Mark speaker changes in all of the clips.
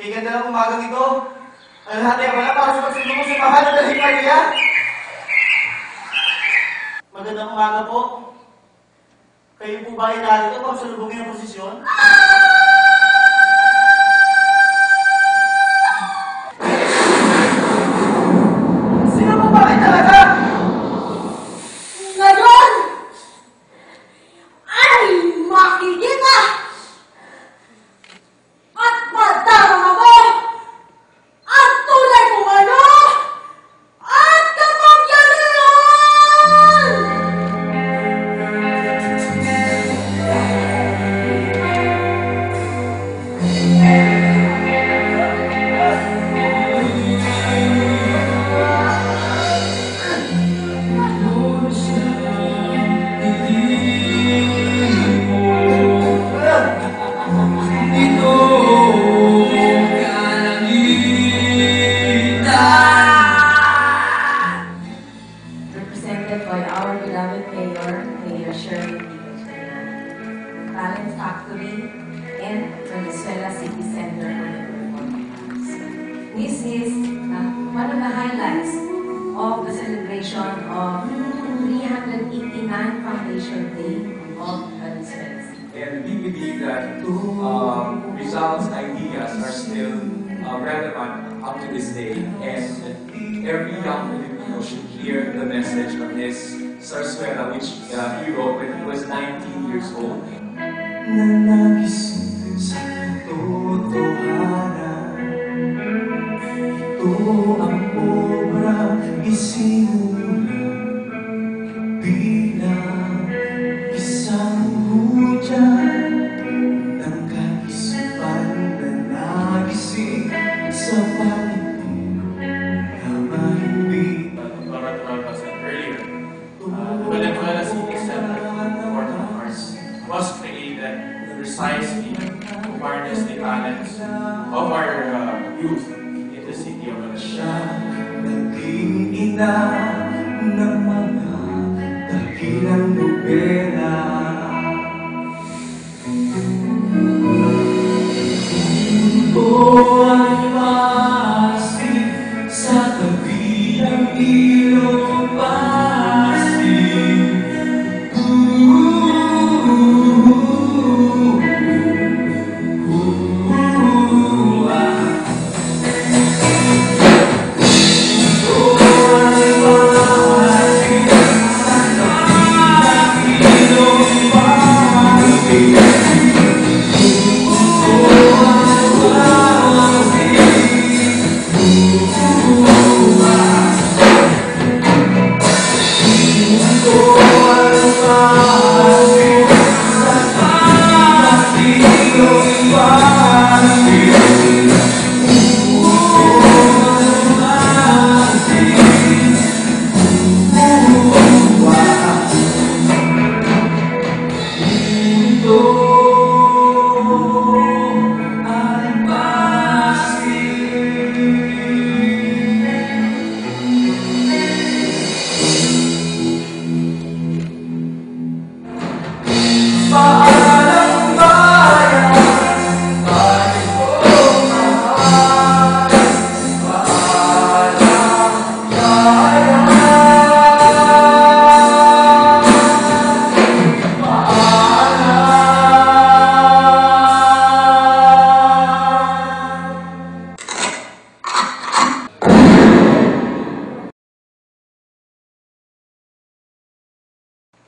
Speaker 1: Kaya ganda ng umagang ito. Ang lahat ay wala para sa pagsundo mo sa mahal na daling Maria. Magandang umaga po. Kayo po ba ay narito para sa lubungin ng posisyon? Sino po ba kayo talaga?
Speaker 2: Ngayon ay makikita at madarama mo at tunay kung ano at kapangyarihan! Represented by our beloved Mayor Shirley Villanueva, Talent Factory, and Venezuela City Center for the Performing Arts. This is one of the highlights of the celebration of 389 Foundation Day of Venezuela City.
Speaker 3: And we believe that results, ideas are still relevant up to this day. And every young Filipino should hear the message of his Zarzuela, which he wrote when he was 19 years old.
Speaker 4: Nanagising sa totohanan, ito ang obra isinulat bilang isang hudyat ng kaisipan na nagising sa pag-ibig na mahimbing.
Speaker 5: Earlier, the Venezuela City Center for the Performing Arts was created precisely to harness the talents of our youth in the city of Venezuela.
Speaker 4: Naging ina ng mga dakilang nobela. Mundo ay maasig sa tabi ng ilong Pasig.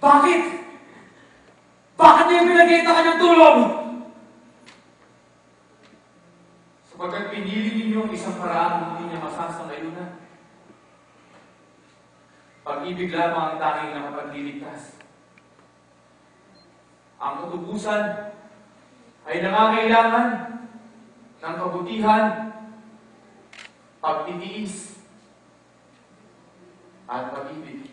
Speaker 1: Bakit? Bakit niyo pinagkita kanyang tulong?
Speaker 5: Sapagkat pinili ninyo ang isang paraang hindi niya masasangayunan. Pag-ibig lamang ang tanging nakapagliligtas. Ang katubusan ay nangangailangan ng kabutihan, pagtitiis, at pag-ibig.